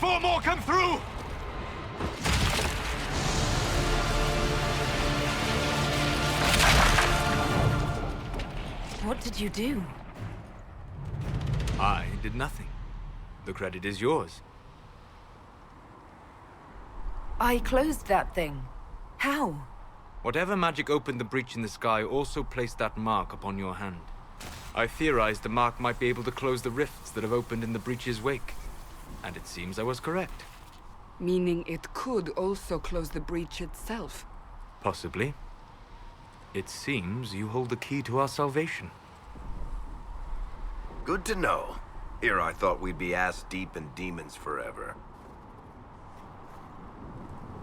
before more come through! What did you do? I did nothing. The credit is yours. I closed that thing. How? Whatever magic opened the breach in the sky also placed that mark upon your hand. I theorized the mark might be able to close the rifts that have opened in the breach's wake. And it seems I was correct. Meaning it could also close the breach itself. Possibly. It seems you hold the key to our salvation. Good to know. Here I thought we'd be ass-deep in demons forever.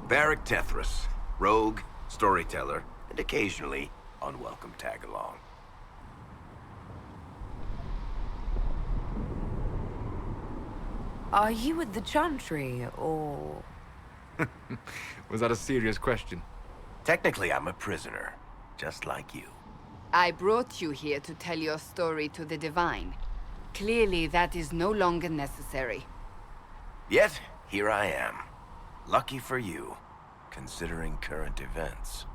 Varric Tethras, rogue, storyteller, and occasionally unwelcome tag-along. Are you at the Chantry, or...? Was that a serious question? Technically, I'm a prisoner, just like you. I brought you here to tell your story to the Divine. Clearly, that is no longer necessary. Yet, here I am. Lucky for you, considering current events.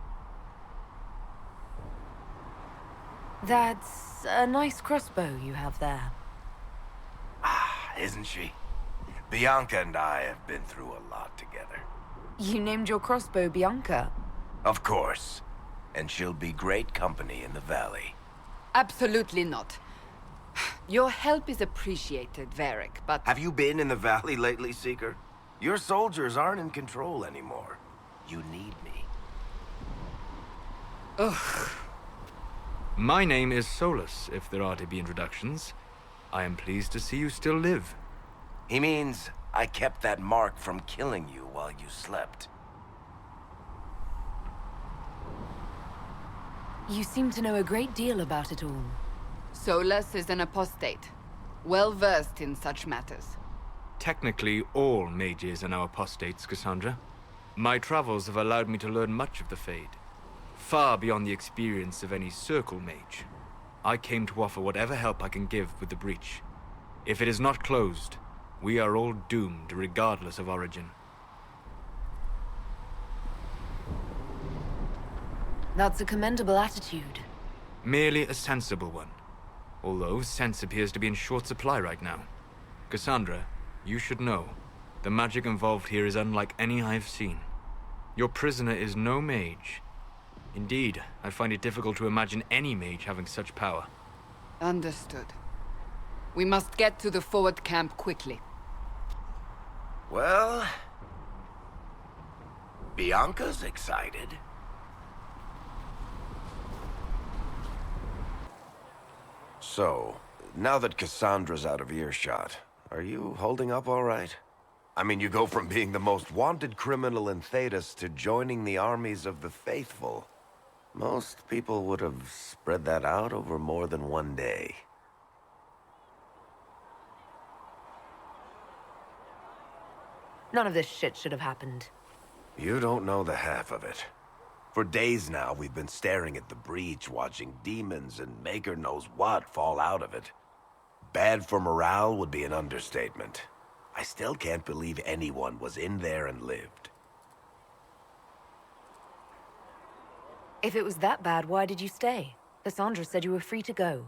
That's a nice crossbow you have there. Ah, isn't she? Bianca and I have been through a lot together. You named your crossbow Bianca. Of course. And she'll be great company in the valley. Absolutely not. Your help is appreciated, Varric, but... Have you been in the valley lately, Seeker? Your soldiers aren't in control anymore. You need me. Ugh. My name is Solus, if there are to be introductions. I am pleased to see you still live. He means I kept that mark from killing you while you slept. You seem to know a great deal about it all. Solus is an apostate, well-versed in such matters. Technically, all mages are now apostates, Cassandra. My travels have allowed me to learn much of the Fade, far beyond the experience of any Circle mage. I came to offer whatever help I can give with the breach. If it is not closed, we are all doomed regardless of origin. That's a commendable attitude. Merely a sensible one. Although sense appears to be in short supply right now. Cassandra, you should know, the magic involved here is unlike any I have seen. Your prisoner is no mage. Indeed, I find it difficult to imagine any mage having such power. Understood. We must get to the forward camp quickly. Well... Bianca's excited. So, now that Cassandra's out of earshot, are you holding up all right? I mean, you go from being the most wanted criminal in Thedas to joining the armies of the faithful. Most people would have spread that out over more than one day. None of this shit should have happened. You don't know the half of it. For days now, we've been staring at the breach, watching demons and maker knows what fall out of it. Bad for morale would be an understatement. I still can't believe anyone was in there and lived. If it was that bad, why did you stay? Cassandra said you were free to go.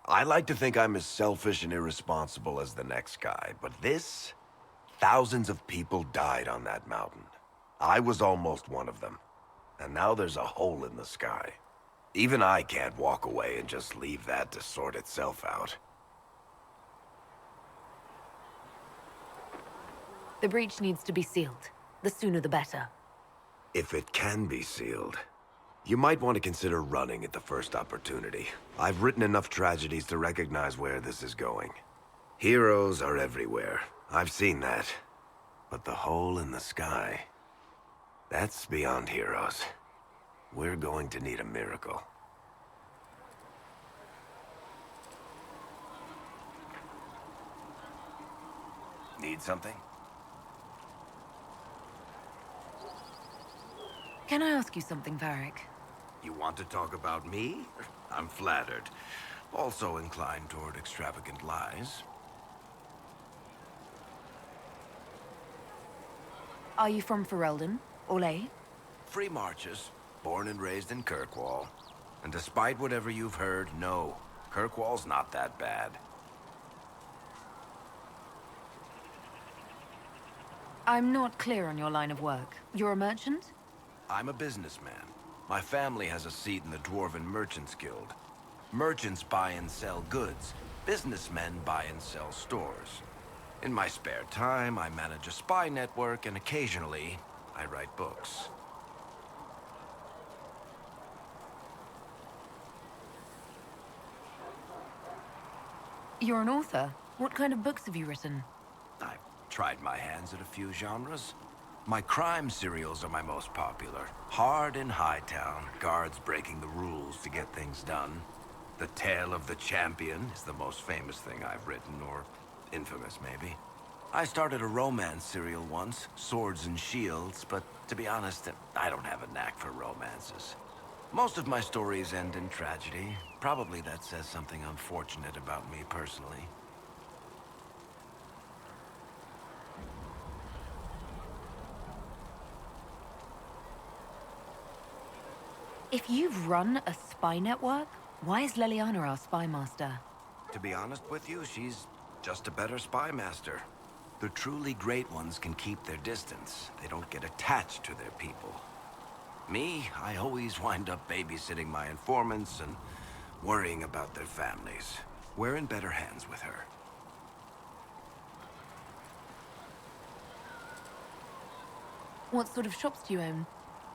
I like to think I'm as selfish and irresponsible as the next guy, but this... Thousands of people died on that mountain. I was almost one of them. And now there's a hole in the sky. Even I can't walk away and just leave that to sort itself out. The breach needs to be sealed. The sooner the better. If it can be sealed, you might want to consider running at the first opportunity. I've written enough tragedies to recognize where this is going. Heroes are everywhere. I've seen that. But the hole in the sky... that's beyond heroes. We're going to need a miracle. Need something? Can I ask you something, Varric? You want to talk about me? I'm flattered. Also inclined toward extravagant lies. Are you from Ferelden? Orlais? Free marches, born and raised in Kirkwall. And despite whatever you've heard, no, Kirkwall's not that bad. I'm not clear on your line of work. You're a merchant? I'm a businessman. My family has a seat in the Dwarven Merchants Guild. Merchants buy and sell goods. Businessmen buy and sell stores. In my spare time, I manage a spy network, and occasionally, I write books. You're an author. What kind of books have you written? I've tried my hands at a few genres. My crime serials are my most popular. Hard in Hightown, guards breaking the rules to get things done. The Tale of the Champion is the most famous thing I've written, or infamous maybe. I started a romance serial once, Swords and Shields, but to be honest, I don't have a knack for romances. Most of my stories end in tragedy. Probably that says something unfortunate about me personally. If you've run a spy network, why is Leliana our spy master? To be honest with you, she's just a better spy master. The truly great ones can keep their distance. They don't get attached to their people. Me, I always wind up babysitting my informants and worrying about their families. We're in better hands with her. What sort of shops do you own?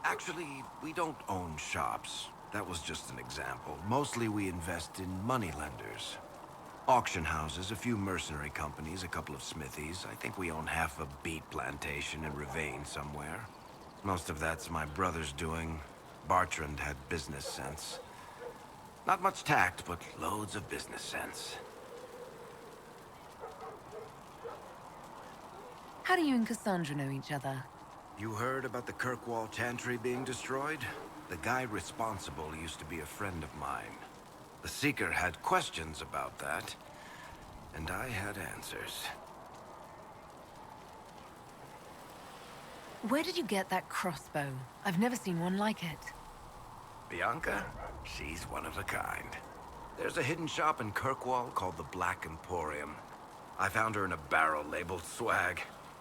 Actually, we don't own shops. That was just an example. Mostly we invest in moneylenders. Auction houses, a few mercenary companies, a couple of smithies. I think we own half a beet plantation in Ravane somewhere. Most of that's my brother's doing. Bartrand had business sense. Not much tact, but loads of business sense. How do you and Cassandra know each other? You heard about the Kirkwall Chantry being destroyed? The guy responsible used to be a friend of mine. The Seeker had questions about that, and I had answers. Where did you get that crossbow? I've never seen one like it. Bianca? She's one of a kind. There's a hidden shop in Kirkwall called the Black Emporium. I found her in a barrel labeled swag.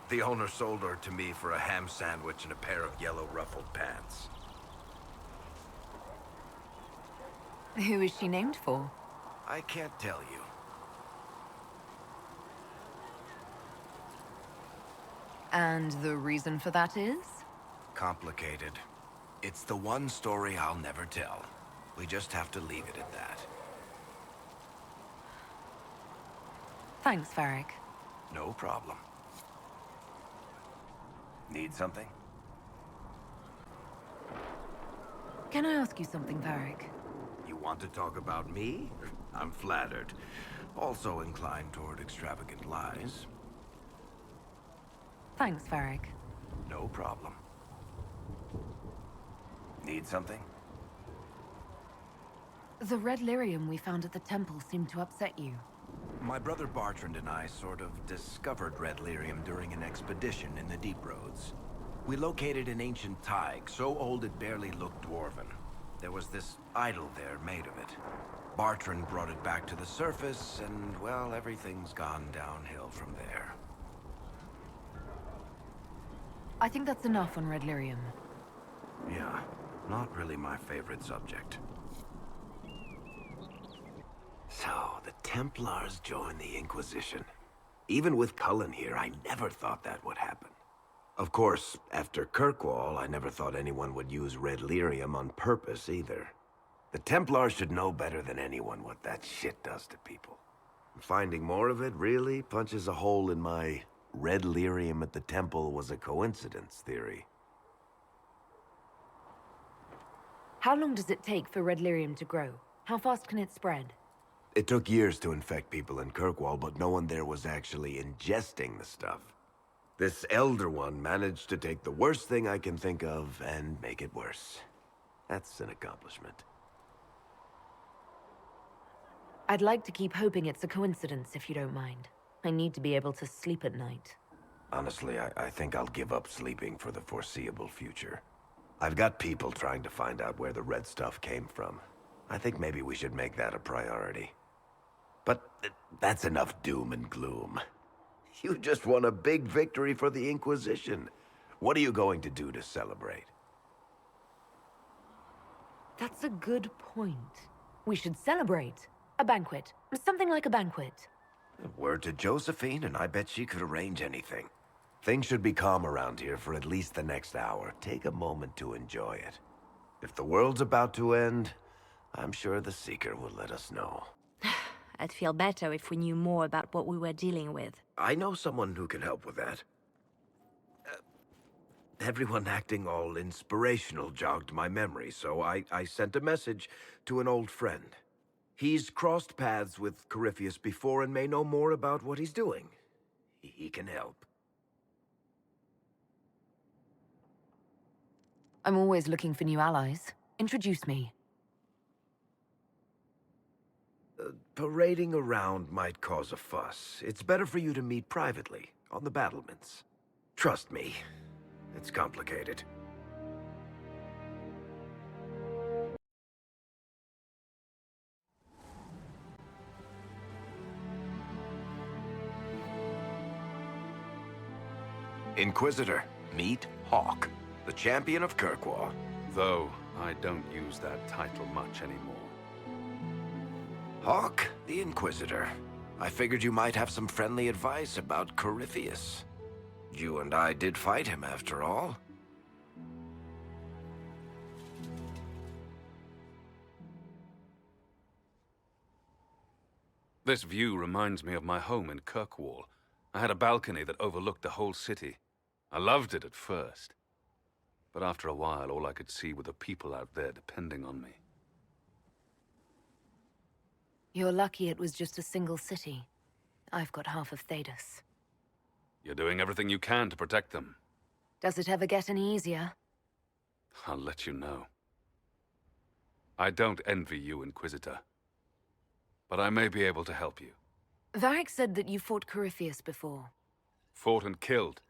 The owner sold her to me for a ham sandwich and a pair of yellow ruffled pants. Who is she named for? I can't tell you. And the reason for that is? Complicated. It's the one story I'll never tell. We just have to leave it at that. Thanks, Varric. No problem. Need something? Can I ask you something, Varric? You want to talk about me? I'm flattered. Also inclined toward extravagant lies. Thanks, Varric. No problem. Need something? The red lyrium we found at the temple seemed to upset you. My brother Bartrand and I sort of discovered red lyrium during an expedition in the Deep Roads. We located an ancient thaig, so old it barely looked dwarven. There was this idol there made of it. Bartrand brought it back to the surface, and, well, everything's gone downhill from there. I think that's enough on red lyrium. Yeah, not really my favorite subject. So, the Templars joined the Inquisition. Even with Cullen here, I never thought that would happen. Of course, after Kirkwall, I never thought anyone would use red lyrium on purpose either. The Templars should know better than anyone what that shit does to people. Finding more of it really punches a hole in my red lyrium at the temple was a coincidence theory. How long does it take for red lyrium to grow? How fast can it spread? It took years to infect people in Kirkwall, but no one there was actually ingesting the stuff. This Elder One managed to take the worst thing I can think of and make it worse. That's an accomplishment. I'd like to keep hoping it's a coincidence, if you don't mind. I need to be able to sleep at night. Honestly, I think I'll give up sleeping for the foreseeable future. I've got people trying to find out where the red stuff came from. I think maybe we should make that a priority. But that's enough doom and gloom. You just won a big victory for the Inquisition. What are you going to do to celebrate? That's a good point. We should celebrate. A banquet. Something like a banquet. Word to Josephine, and I bet she could arrange anything. Things should be calm around here for at least the next hour. Take a moment to enjoy it. If the world's about to end, I'm sure the Seeker will let us know. I'd feel better if we knew more about what we were dealing with. I know someone who can help with that. Everyone acting all inspirational jogged my memory, so I sent a message to an old friend. He's crossed paths with Corypheus before and may know more about what he's doing. He can help. I'm always looking for new allies. Introduce me. Parading around might cause a fuss. It's better for you to meet privately, on the battlements. Trust me, it's complicated. Inquisitor, meet Hawk, the champion of Kirkwall. Though I don't use that title much anymore. Hawk, the Inquisitor. I figured you might have some friendly advice about Corypheus. You and I did fight him, after all. This view reminds me of my home in Kirkwall. I had a balcony that overlooked the whole city. I loved it at first. But after a while, all I could see were the people out there depending on me. You're lucky it was just a single city. I've got half of Thedas. You're doing everything you can to protect them. Does it ever get any easier? I'll let you know. I don't envy you, Inquisitor. But I may be able to help you. Varric said that you fought Corypheus before. Fought and killed.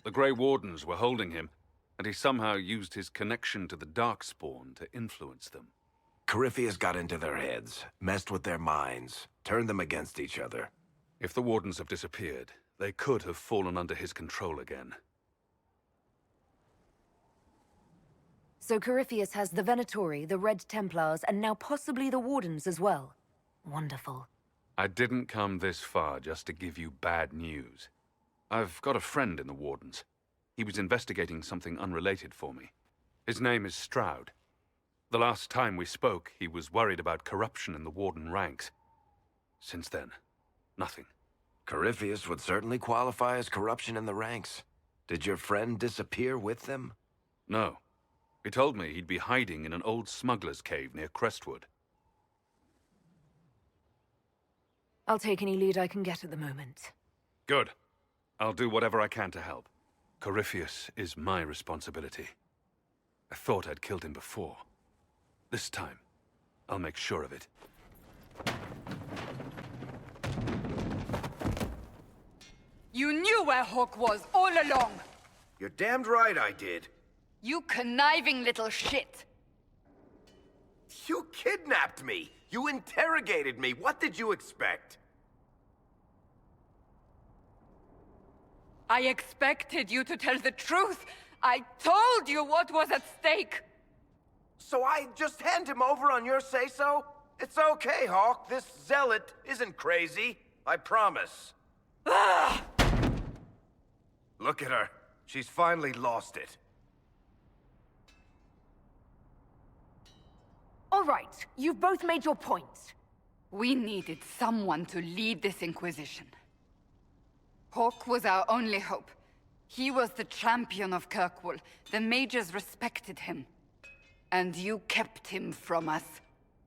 The Grey Wardens were holding him, and he somehow used his connection to the Darkspawn to influence them. Corypheus got into their heads, messed with their minds, turned them against each other. If the Wardens have disappeared, they could have fallen under his control again. So Corypheus has the Venatori, the Red Templars, and now possibly the Wardens as well. Wonderful. I didn't come this far just to give you bad news. I've got a friend in the Wardens. He was investigating something unrelated for me. His name is Stroud. The last time we spoke, he was worried about corruption in the Warden ranks. Since then, nothing. Corypheus would certainly qualify as corruption in the ranks. Did your friend disappear with them? No. He told me he'd be hiding in an old smuggler's cave near Crestwood. I'll take any lead I can get at the moment. Good. I'll do whatever I can to help. Corypheus is my responsibility. I thought I'd killed him before. This time, I'll make sure of it. You knew where Hawk was all along! You're damned right I did. You conniving little shit! You kidnapped me! You interrogated me! What did you expect? I expected you to tell the truth! I told you what was at stake! So I just hand him over on your say-so? It's okay, Hawk. This zealot isn't crazy. I promise. Ah! Look at her. She's finally lost it. All right, you've both made your points. We needed someone to lead this Inquisition. Hawk was our only hope. He was the champion of Kirkwall. The mages respected him. And you kept him from us.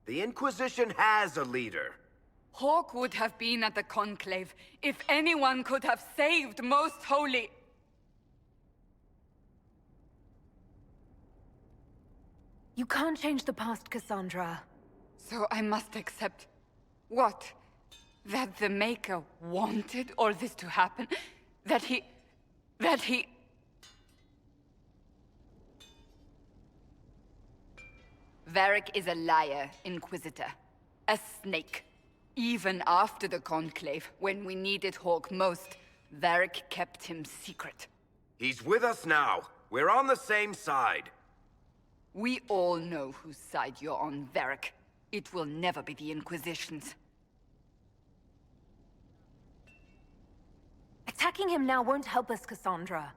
The Inquisition has a leader. Hawk would have been at the Conclave if anyone could have saved Most Holy. You can't change the past, Cassandra. So I must accept... what? That the Maker wanted all this to happen? That he That he... Varric is a liar, Inquisitor. A snake. Even after the Conclave, when we needed Hawke most, Varric kept him secret. He's with us now. We're on the same side. We all know whose side you're on, Varric. It will never be the Inquisition's. Attacking him now won't help us, Cassandra.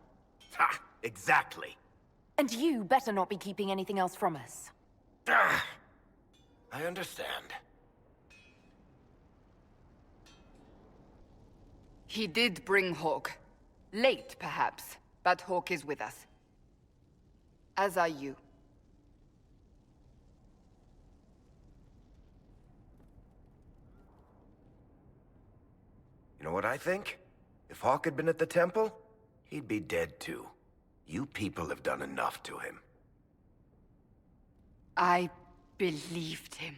Ha! Exactly. And you better not be keeping anything else from us. Ah, I understand. He did bring Hawke. Late, perhaps, but Hawke is with us. As are you. You know what I think? If Hawke had been at the temple, he'd be dead too. You people have done enough to him. I believed him.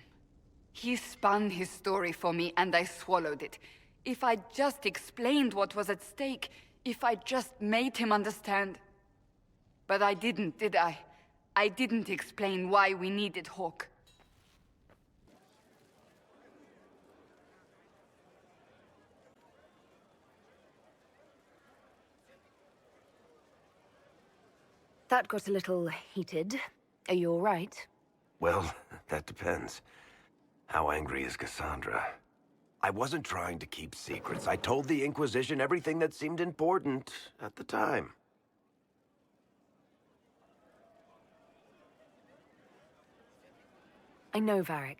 He spun his story for me, and I swallowed it. If I just explained what was at stake, if I just made him understand... But I didn't, did I? I didn't explain why we needed Hawke. That got a little heated. Are you all right? Well, that depends. How angry is Cassandra? I wasn't trying to keep secrets. I told the Inquisition everything that seemed important at the time. I know, Varric.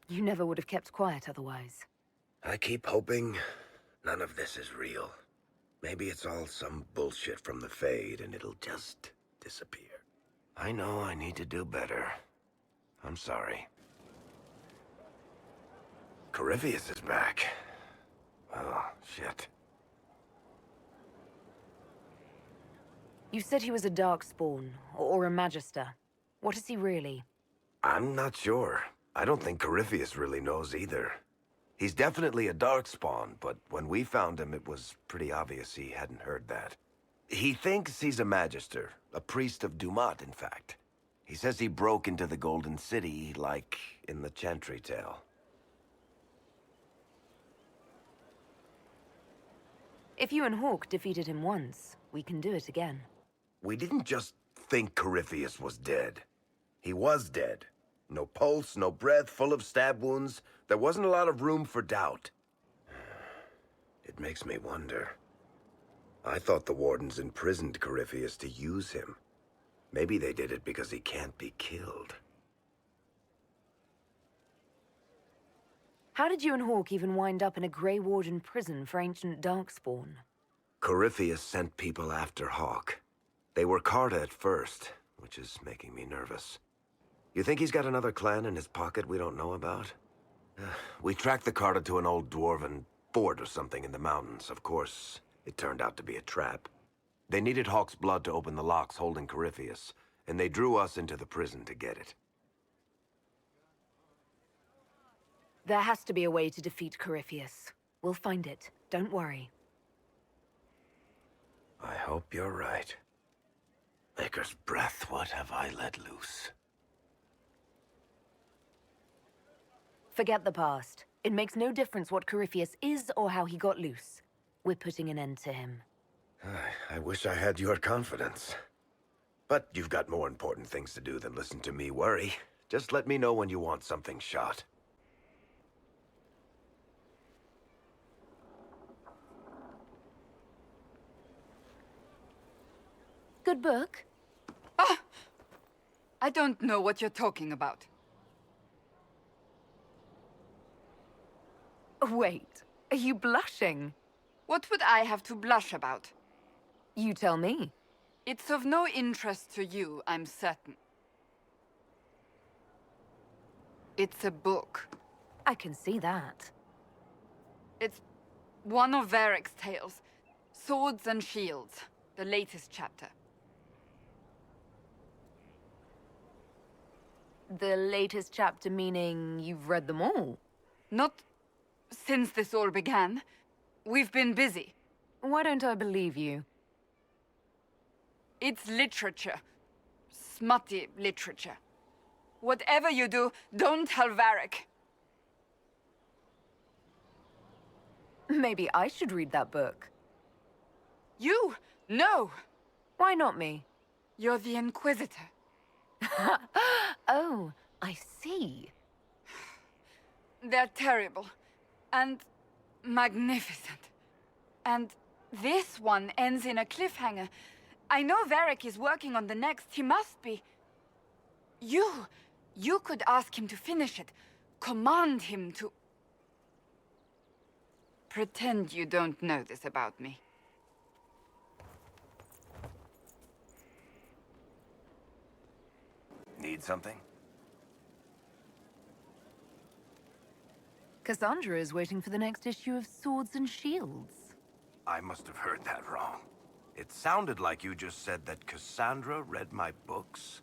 You never would have kept quiet otherwise. I keep hoping none of this is real. Maybe it's all some bullshit from the Fade and it'll just disappear. I know I need to do better. I'm sorry. Corypheus is back. Oh, shit. You said he was a Darkspawn, or a Magister. What is he really? I'm not sure. I don't think Corypheus really knows either. He's definitely a Darkspawn, but when we found him, it was pretty obvious he hadn't heard that. He thinks he's a Magister, a priest of Dumat, in fact. He says he broke into the Golden City, like in the Chantry tale. If you and Hawke defeated him once, we can do it again. We didn't just think Corypheus was dead. He was dead. No pulse, no breath, full of stab wounds. There wasn't a lot of room for doubt. It makes me wonder. I thought the Wardens imprisoned Corypheus to use him. Maybe they did it because he can't be killed. How did you and Hawke even wind up in a Grey Warden prison for ancient Darkspawn? Corypheus sent people after Hawke. They were Carta at first, which is making me nervous. You think he's got another clan in his pocket we don't know about? We tracked the Carta to an old dwarven fort or something in the mountains. Of course, it turned out to be a trap. They needed Hawke's blood to open the locks holding Corypheus, and they drew us into the prison to get it. There has to be a way to defeat Corypheus. We'll find it. Don't worry. I hope you're right. Maker's breath, what have I let loose? Forget the past. It makes no difference what Corypheus is or how he got loose. We're putting an end to him. I wish I had your confidence. But you've got more important things to do than listen to me worry. Just let me know when you want something shot. Good book? I don't know what you're talking about. Wait, are you blushing? What would I have to blush about? You tell me. It's of no interest to you, I'm certain. It's a book. I can see that. It's one of Varric's tales. Swords and Shields, the latest chapter. The latest chapter meaning you've read them all? Not since this all began. We've been busy. Why don't I believe you? It's literature. Smutty literature. Whatever you do, don't tell Varric. Maybe I should read that book. You? No! Why not me? You're the Inquisitor. Oh, I see. They're terrible. And magnificent. And this one ends in a cliffhanger. I know Varric is working on the next. He must be. You could ask him to finish it. Command him to... Pretend you don't know this about me. Need something? Cassandra is waiting for the next issue of Swords and Shields. I must have heard that wrong. It sounded like you just said that Cassandra read my books.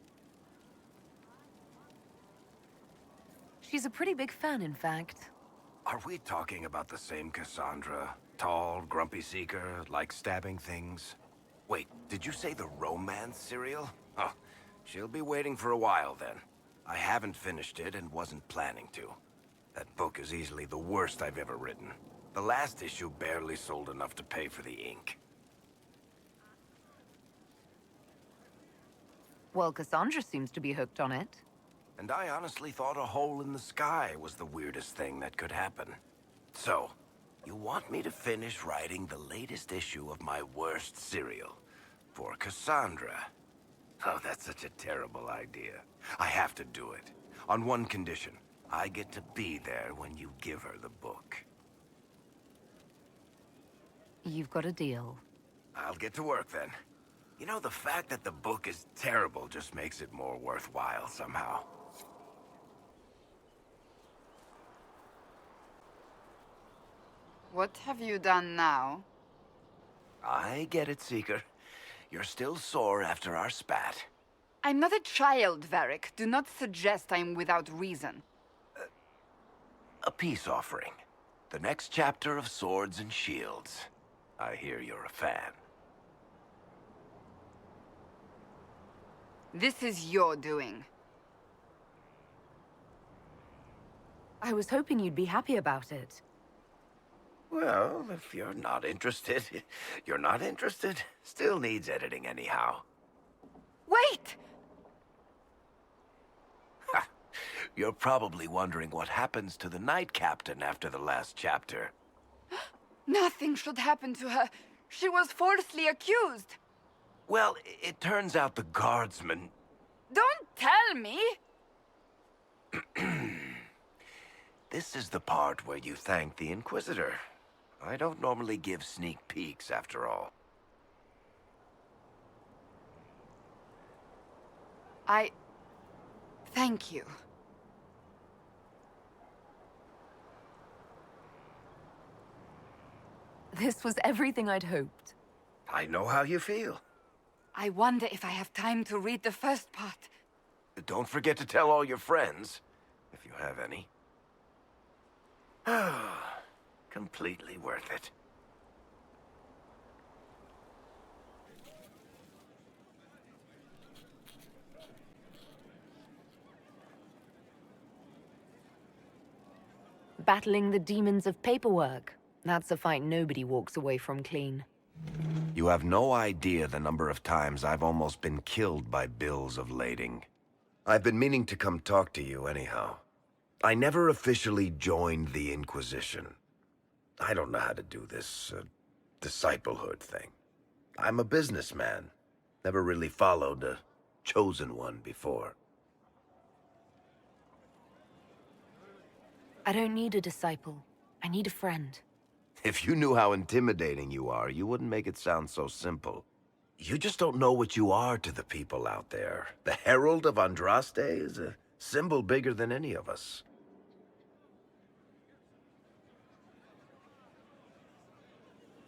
She's a pretty big fan, in fact. Are we talking about the same Cassandra? Tall, grumpy seeker, like stabbing things? Wait, did you say the romance serial? Oh, she'll be waiting for a while then. I haven't finished it and wasn't planning to. That book is easily the worst I've ever written. The last issue barely sold enough to pay for the ink. Well, Cassandra seems to be hooked on it. And I honestly thought a hole in the sky was the weirdest thing that could happen. So, you want me to finish writing the latest issue of my worst serial for Cassandra? Oh, that's such a terrible idea. I have to do it. On one condition. I get to be there when you give her the book. You've got a deal. I'll get to work then. You know, the fact that the book is terrible just makes it more worthwhile somehow. What have you done now? I get it, Seeker. You're still sore after our spat. I'm not a child, Varric. Do not suggest I'm without reason. A peace offering. The next chapter of Swords and Shields. I hear you're a fan. This is your doing. I was hoping you'd be happy about it. Well, if you're not interested, you're not interested. Still needs editing anyhow. Wait! You're probably wondering what happens to the Knight Captain after the last chapter. Nothing should happen to her. She was falsely accused. Well, it turns out the guardsman... Don't tell me! This is the part where you thank the Inquisitor. I don't normally give sneak peeks, after all. Thank you. This was everything I'd hoped. I know how you feel. I wonder if I have time to read the first part. Don't forget to tell all your friends, if you have any. Completely worth it. Battling the demons of paperwork. That's a fight nobody walks away from clean. You have no idea the number of times I've almost been killed by bills of lading. I've been meaning to come talk to you anyhow. I never officially joined the Inquisition. I don't know how to do this, disciplehood thing. I'm a businessman. Never really followed a chosen one before. I don't need a disciple. I need a friend. If you knew how intimidating you are, you wouldn't make it sound so simple. You just don't know what you are to the people out there. The Herald of Andraste is a symbol bigger than any of us.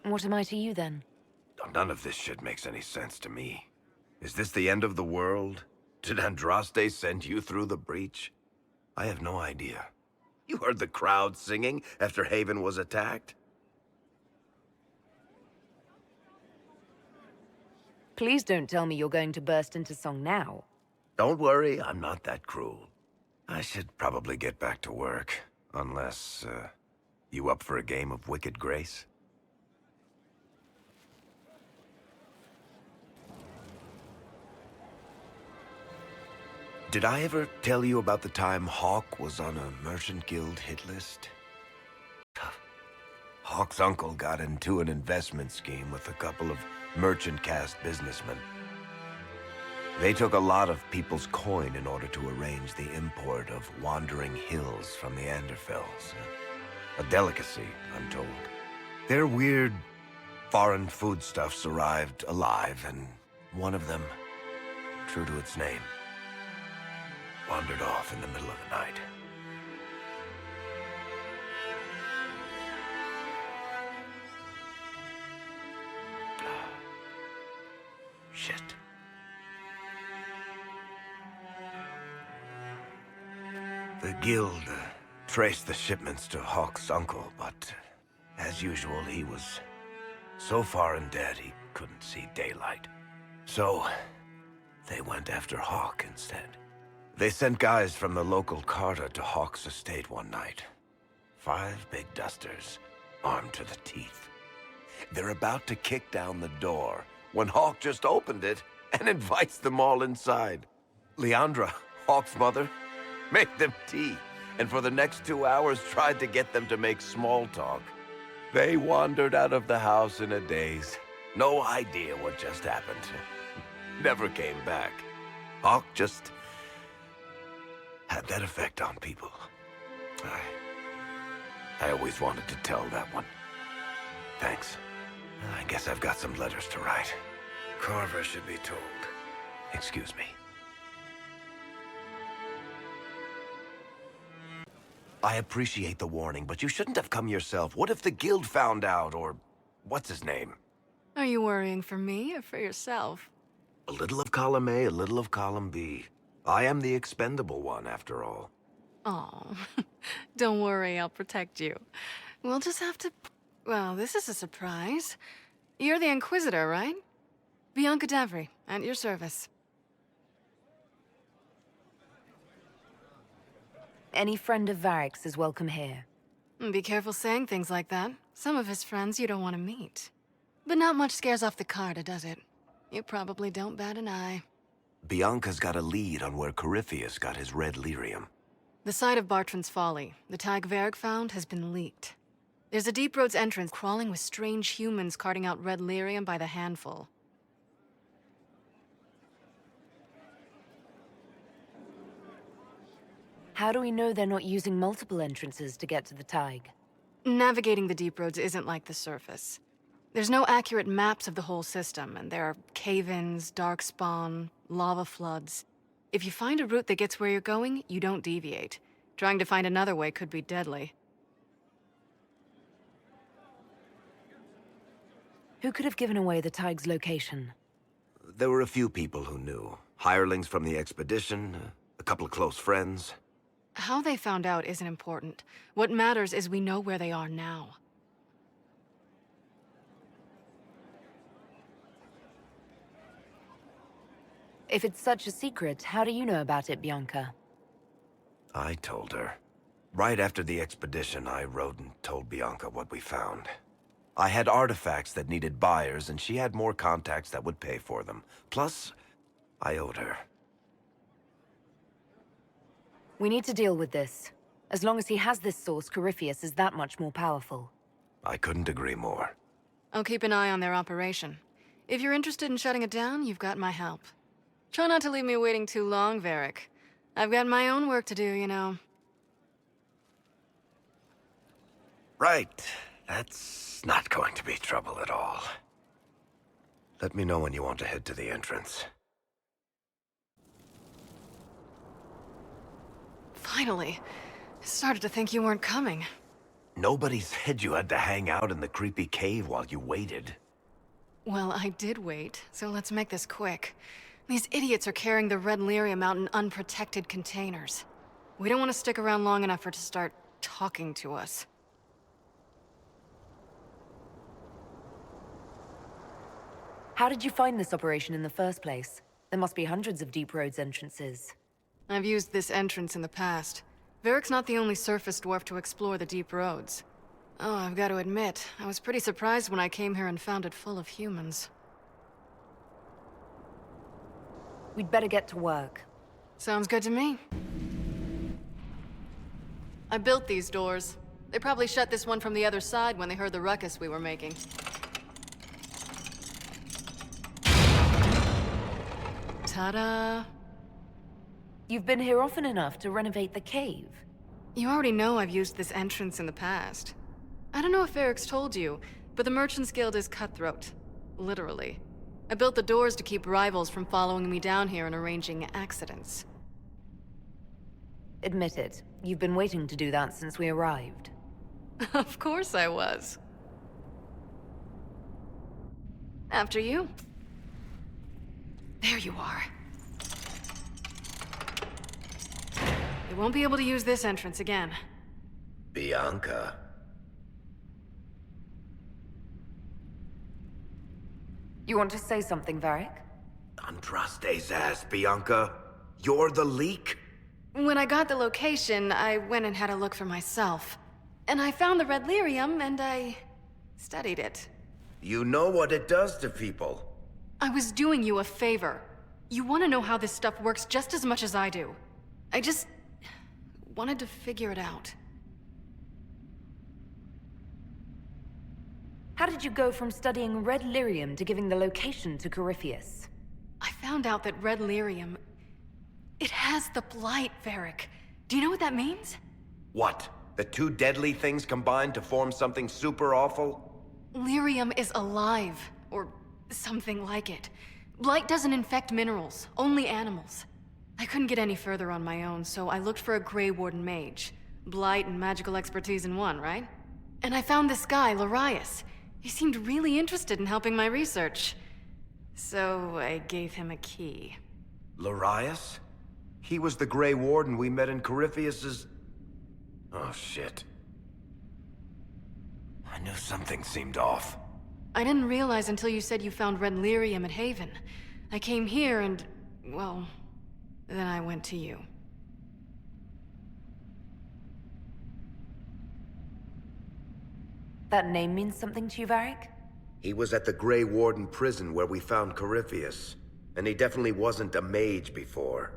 What am I to you, then? None of this shit makes any sense to me. Is this the end of the world? Did Andraste send you through the breach? I have no idea. You heard the crowd singing after Haven was attacked? Please don't tell me you're going to burst into song now. Don't worry, I'm not that cruel. I should probably get back to work. Unless, you up for a game of Wicked Grace? Did I ever tell you about the time Hawk was on a Merchant Guild hit list? Hawk's uncle got into an investment scheme with a couple of merchant caste businessmen. They took a lot of people's coin in order to arrange the import of wandering hills from the Anderfells. A delicacy, I'm told. Their weird, foreign foodstuffs arrived alive, and one of them, true to its name, wandered off in the middle of the night. Shit. The guild traced the shipments to Hawk's uncle, but as usual, he was so far in debt he couldn't see daylight. So, they went after Hawk instead. They sent guys from the local carter to Hawk's estate one night. 5 big dusters, armed to the teeth. They're about to kick down the door when Hawk just opened it and invites them all inside. Leandra, Hawk's mother, made them tea, and for the next 2 hours tried to get them to make small talk. They wandered out of the house in a daze. No idea what just happened. Never came back. Hawk just had that effect on people. I always wanted to tell that one. Thanks. I guess I've got some letters to write. Carver should be told. Excuse me. I appreciate the warning, but you shouldn't have come yourself. What if the guild found out, or what's his name? Are you worrying for me or for yourself? A little of column A, a little of column B. I am the expendable one, after all. Oh, don't worry, I'll protect you. We'll just have to... Well, this is a surprise. You're the Inquisitor, right? Bianca Davry, at your service. Any friend of Varric's is welcome here. Be careful saying things like that. Some of his friends you don't want to meet. But not much scares off the Carter, does it? You probably don't bat an eye. Bianca's got a lead on where Corypheus got his red lyrium. The site of Bartran's Folly, the tag Varric found, has been leaked. There's a deep roads entrance crawling with strange humans carting out red lyrium by the handful. How do we know they're not using multiple entrances to get to the Tig? Navigating the deep roads isn't like the surface. There's no accurate maps of the whole system, and there are cave-ins, darkspawn, lava floods. If you find a route that gets where you're going, you don't deviate. Trying to find another way could be deadly. Who could have given away the Tig's location? There were a few people who knew. Hirelings from the expedition, a couple of close friends. How they found out isn't important. What matters is we know where they are now. If it's such a secret, how do you know about it, Bianca? I told her. Right after the expedition, I wrote and told Bianca what we found. I had artifacts that needed buyers, and she had more contacts that would pay for them. Plus, I owed her. We need to deal with this. As long as he has this source, Corypheus is that much more powerful. I couldn't agree more. I'll keep an eye on their operation. If you're interested in shutting it down, you've got my help. Try not to leave me waiting too long, Varric. I've got my own work to do, you know. Right. That's not going to be trouble at all. Let me know when you want to head to the entrance. Finally. I started to think you weren't coming. Nobody said you had to hang out in the creepy cave while you waited. Well, I did wait, so let's make this quick. These idiots are carrying the red lyrium out in unprotected containers. We don't want to stick around long enough for it to start talking to us. How did you find this operation in the first place? There must be hundreds of Deep Roads entrances. I've used this entrance in the past. Varric's not the only surface dwarf to explore the Deep Roads. Oh, I've got to admit, I was pretty surprised when I came here and found it full of humans. We'd better get to work. Sounds good to me. I built these doors. They probably shut this one from the other side when they heard the ruckus we were making. Ta-da! You've been here often enough to renovate the cave. You already know I've used this entrance in the past. I don't know if Varric's told you, but the Merchants Guild is cutthroat. Literally. I built the doors to keep rivals from following me down here and arranging accidents. Admit it, you've been waiting to do that since we arrived. Of course I was. After you. There you are. You won't be able to use this entrance again. Bianca. You want to say something, Varric? Andraste's ass, Bianca. You're the leak? When I got the location, I went and had a look for myself. And I found the red lyrium, and I studied it. You know what it does to people. I was doing you a favor. You want to know how this stuff works just as much as I do. I just wanted to figure it out. How did you go from studying red lyrium to giving the location to Corypheus? I found out that red lyrium... it has the blight, Varric. Do you know what that means? What? The two deadly things combined to form something super awful? Lyrium is alive, or something like it. Blight doesn't infect minerals, only animals. I couldn't get any further on my own, so I looked for a Grey Warden mage. Blight and magical expertise in one, right? And I found this guy, Larius. He seemed really interested in helping my research. So I gave him a key. Larius? He was the Grey Warden we met in Corypheus's... Oh, shit. I knew something seemed off. I didn't realize until you said you found red lyrium at Haven. I came here and... well... then I went to you. That name means something to you, Varric? He was at the Grey Warden prison where we found Corypheus. And he definitely wasn't a mage before.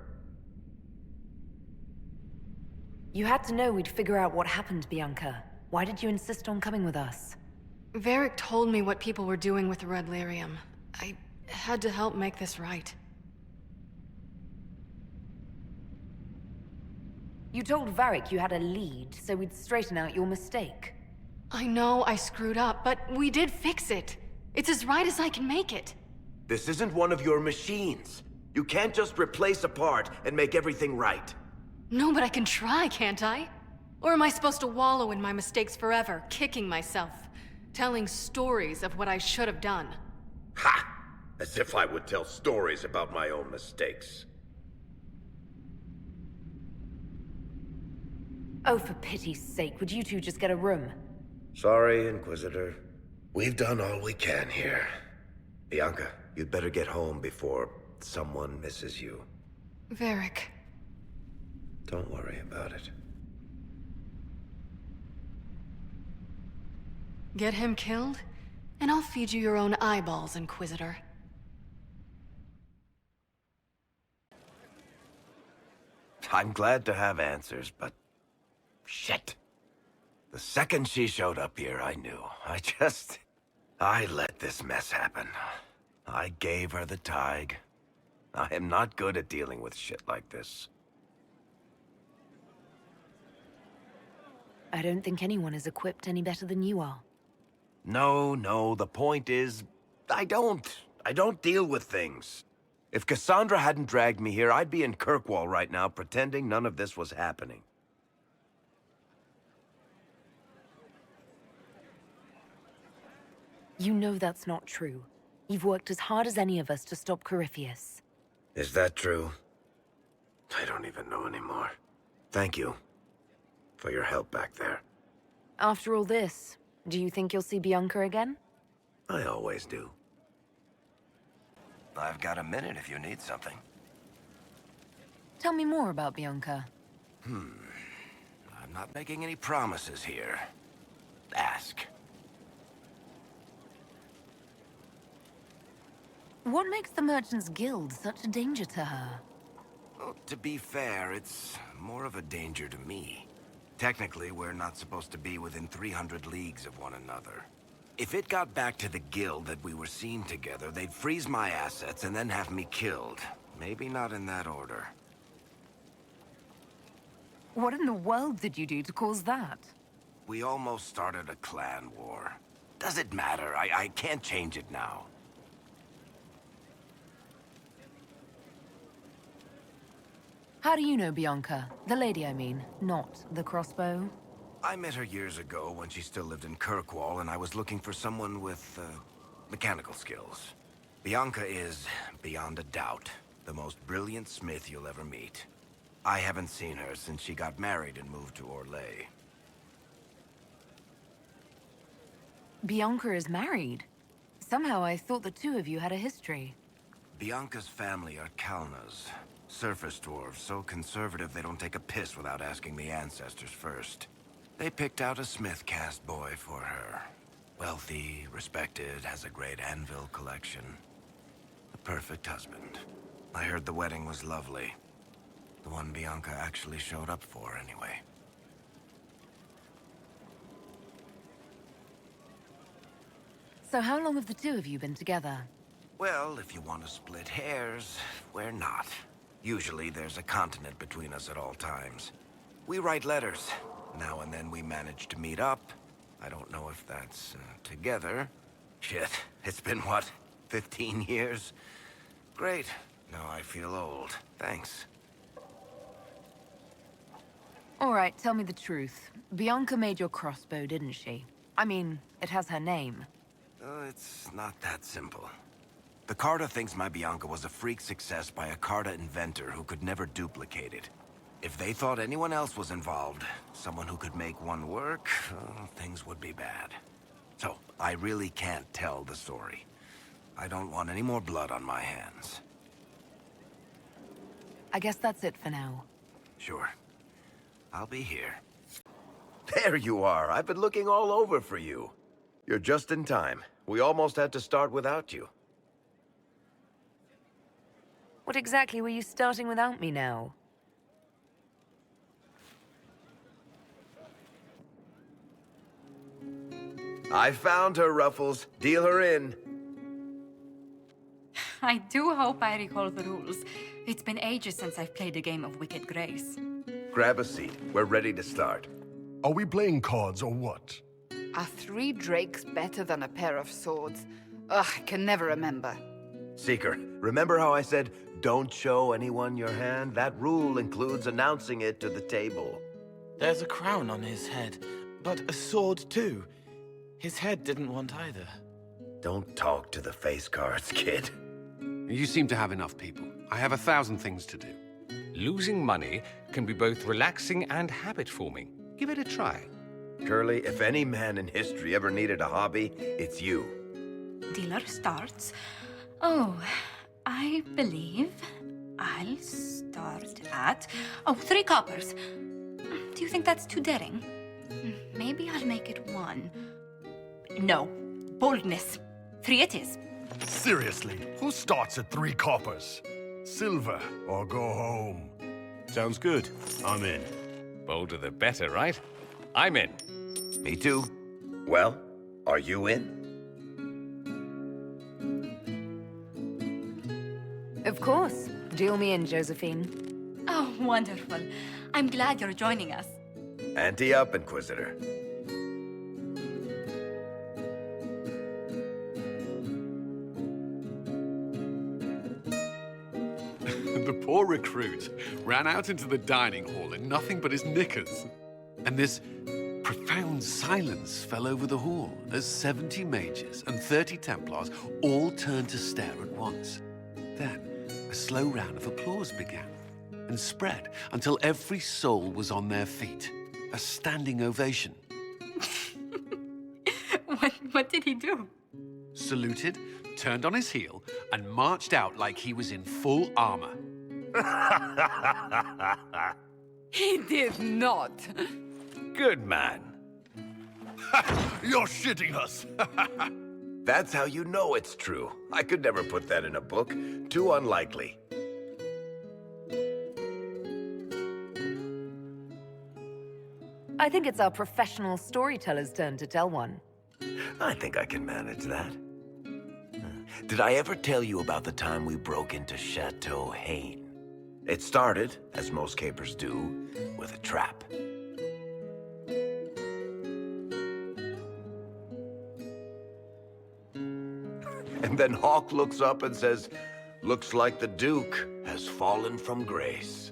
You had to know we'd figure out what happened, Bianca. Why did you insist on coming with us? Varric told me what people were doing with the red lyrium. I had to help make this right. You told Varric you had a lead, so we'd straighten out your mistake. I know I screwed up, but we did fix it. It's as right as I can make it. This isn't one of your machines. You can't just replace a part and make everything right. No, but I can try, can't I? Or am I supposed to wallow in my mistakes forever, kicking myself, telling stories of what I should have done? Ha! As if I would tell stories about my own mistakes. Oh, for pity's sake, would you two just get a room? Sorry, Inquisitor. We've done all we can here. Bianca, you'd better get home before someone misses you. Varric. Don't worry about it. Get him killed, and I'll feed you your own eyeballs, Inquisitor. I'm glad to have answers, but... shit. The second she showed up here, I knew. I let this mess happen. I gave her the Tig. I am not good at dealing with shit like this. I don't think anyone is equipped any better than you are. No, the point is... I don't deal with things. If Cassandra hadn't dragged me here, I'd be in Kirkwall right now pretending none of this was happening. You know that's not true. You've worked as hard as any of us to stop Corypheus. Is that true? I don't even know anymore. Thank you for your help back there. After all this, do you think you'll see Bianca again? I always do. I've got a minute if you need something. Tell me more about Bianca. I'm not making any promises here. Ask. What makes the Merchants Guild such a danger to her? Well, to be fair, it's more of a danger to me. Technically, we're not supposed to be within 300 leagues of one another. If it got back to the guild that we were seen together, they'd freeze my assets and then have me killed. Maybe not in that order. What in the world did you do to cause that? We almost started a clan war. Does it matter? I can't change it now. How do you know Bianca? The lady, I mean, not the crossbow. I met her years ago when she still lived in Kirkwall, and I was looking for someone with, mechanical skills. Bianca is, beyond a doubt, the most brilliant smith you'll ever meet. I haven't seen her since she got married and moved to Orlais. Bianca is married. Somehow I thought the two of you had a history. Bianca's family are Kalnas. Surface dwarves, so conservative they don't take a piss without asking the ancestors first. They picked out a smith caste boy for her. Wealthy, respected, has a great anvil collection. The perfect husband. I heard the wedding was lovely. The one Bianca actually showed up for, anyway. So how long have the two of you been together? Well, if you want to split hairs, we're not. Usually there's a continent between us at all times. We write letters. Now and then we manage to meet up. I don't know if that's together. Shit, it's been what, 15 years? Great. Now I feel old. Thanks. All right, tell me the truth. Bianca made your crossbow, didn't she? I mean, it has her name. It's not that simple. The Carta thinks my Bianca was a freak success by a Carta inventor who could never duplicate it. If they thought anyone else was involved, someone who could make one work, things would be bad. So, I really can't tell the story. I don't want any more blood on my hands. I guess that's it for now. Sure. I'll be here. There you are! I've been looking all over for you. You're just in time. We almost had to start without you. What exactly were you starting without me now? I found her, Ruffles. Deal her in. I do hope I recall the rules. It's been ages since I've played a game of Wicked Grace. Grab a seat. We're ready to start. Are we playing cards or what? Are 3 drakes better than a pair of swords? Ugh, I can never remember. Seeker, remember how I said, don't show anyone your hand? That rule includes announcing it to the table. There's a crown on his head, but a sword too. His head didn't want either. Don't talk to the face cards, kid. You seem to have enough people. I have 1,000 things to do. Losing money can be both relaxing and habit-forming. Give it a try. Curly, if any man in history ever needed a hobby, it's you. Dealer starts. Oh, I believe I'll start at... Oh, 3 coppers. Do you think that's too daring? Maybe I'll make it 1. No. Boldness. 3 it is. Seriously, who starts at 3 coppers? Silver or go home? Sounds good. I'm in. Bolder the better, right? I'm in. Me too. Well, are you in? Of course. Deal me in, Josephine. Oh, wonderful. I'm glad you're joining us. Ante up, Inquisitor. The poor recruit ran out into the dining hall in nothing but his knickers. And this profound silence fell over the hall as 70 mages and 30 Templars all turned to stare at once. Then, a slow round of applause began and spread until every soul was on their feet. A standing ovation. What did he do? saluted, turned on his heel, and marched out like he was in full armor. He did not. Good man. You're shitting us. That's how you know it's true. I could never put that in a book. Too unlikely. I think it's our professional storyteller's turn to tell one. I think I can manage that. Did I ever tell you about the time we broke into Chateau Haine? It started, as most capers do, with a trap. And then Hawk looks up and says, "Looks like the Duke has fallen from grace."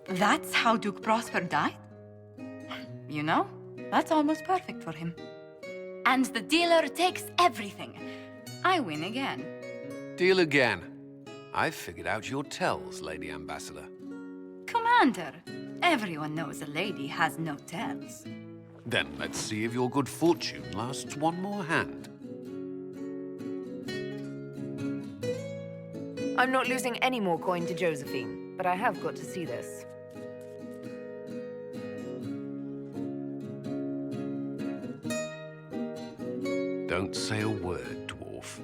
That's how Duke Prosper died? You know, that's almost perfect for him. And the dealer takes everything. I win again. Deal again. I've figured out your tells, Lady Ambassador. Commander, everyone knows a lady has no tells. Then let's see if your good fortune lasts one more hand. I'm not losing any more coin to Josephine, but I have got to see this. Don't say a word, dwarf.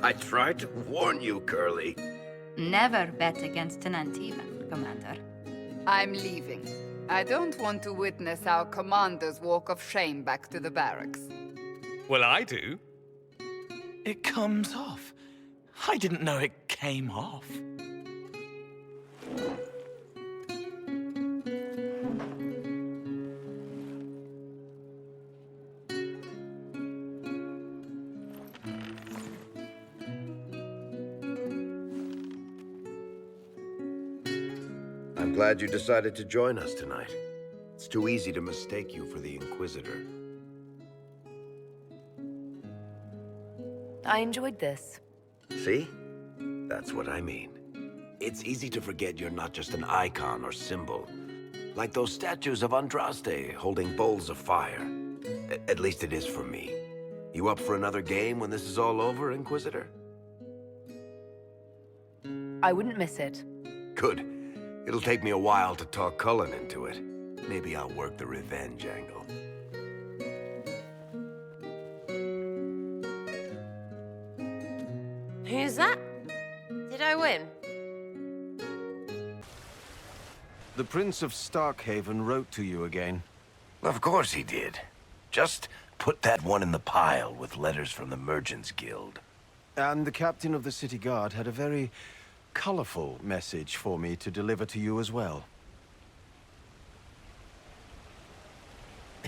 I tried to warn you, Curly. Never bet against an Antivan, Commander. I'm leaving. I don't want to witness our commander's walk of shame back to the barracks. Well, I do. It comes off. I didn't know it came off. I'm glad you decided to join us tonight. It's too easy to mistake you for the Inquisitor. I enjoyed this. See? That's what I mean. It's easy to forget you're not just an icon or symbol. Like those statues of Andraste holding bowls of fire. At least it is for me. You up for another game when this is all over, Inquisitor? I wouldn't miss it. Good. It'll take me a while to talk Cullen into it. Maybe I'll work the revenge angle. Who's that? Did I win? The Prince of Starkhaven wrote to you again. Of course he did. Just put that one in the pile with letters from the Merchants Guild. And the captain of the city guard had a very colorful message for me to deliver to you as well.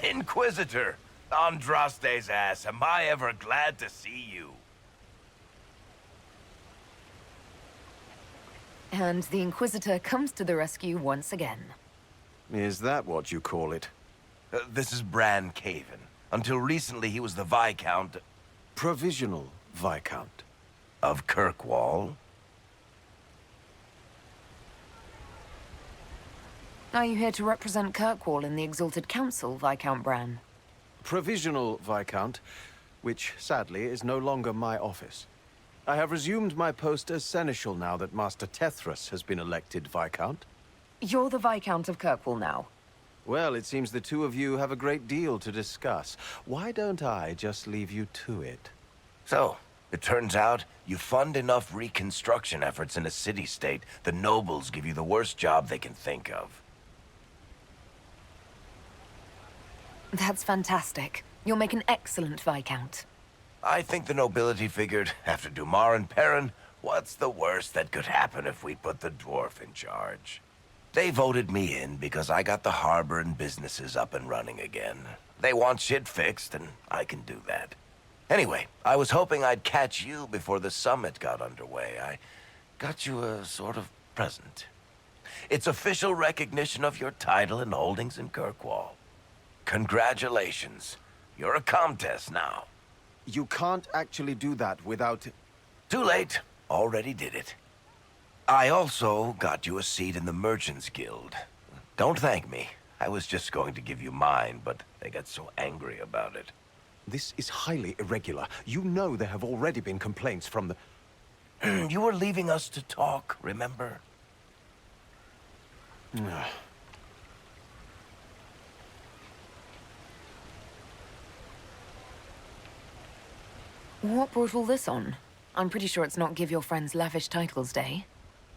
Inquisitor! Andraste's ass, am I ever glad to see you. And the Inquisitor comes to the rescue once again. Is that what you call it? This is Bran Caven. Until recently, he was the Viscount... Provisional Viscount. Of Kirkwall? Are you here to represent Kirkwall in the Exalted Council, Viscount Bran? Provisional Viscount, which sadly is no longer my office. I have resumed my post as Seneschal now that Master Tethras has been elected Viscount. You're the Viscount of Kirkwall now. Well, it seems the two of you have a great deal to discuss. Why don't I just leave you to it? So, it turns out you fund enough reconstruction efforts in a city-state, the nobles give you the worst job they can think of. That's fantastic. You'll make an excellent Viscount. I think the nobility figured, after Dumar and Perrin, what's the worst that could happen if we put the dwarf in charge? They voted me in because I got the harbor and businesses up and running again. They want shit fixed, and I can do that. Anyway, I was hoping I'd catch you before the summit got underway. I got you a sort of present. It's official recognition of your title and holdings in Kirkwall. Congratulations. You're a Comtesse now. You can't actually do that without... Too late. Already did it. I also got you a seat in the Merchants Guild. Don't thank me. I was just going to give you mine, but they got so angry about it. This is highly irregular. You know there have already been complaints from the... You were leaving us to talk, remember? What brought all this on? I'm pretty sure it's not Give Your Friends Lavish Titles Day.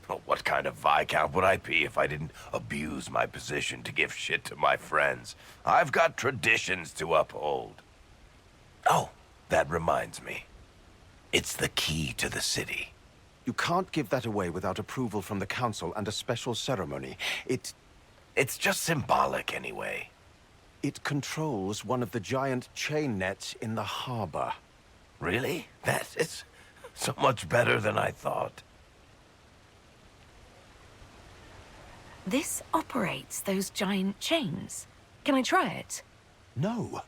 Well, what kind of Viscount would I be if I didn't abuse my position to give shit to my friends? I've got traditions to uphold. Oh, that reminds me. It's the key to the city. You can't give that away without approval from the council and a special ceremony. It's just symbolic anyway. It controls one of the giant chain nets in the harbor. Really? That is so much better than I thought. This operates those giant chains. Can I try it? No.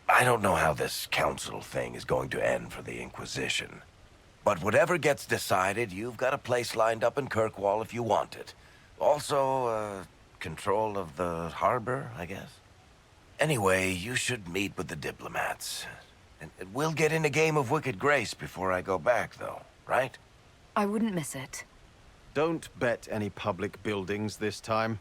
I don't know how this council thing is going to end for the Inquisition. But whatever gets decided, you've got a place lined up in Kirkwall if you want it. Also, control of the harbor, I guess. Anyway, you should meet with the diplomats. And we'll get in a game of Wicked Grace before I go back, though, right? I wouldn't miss it. Don't bet any public buildings this time.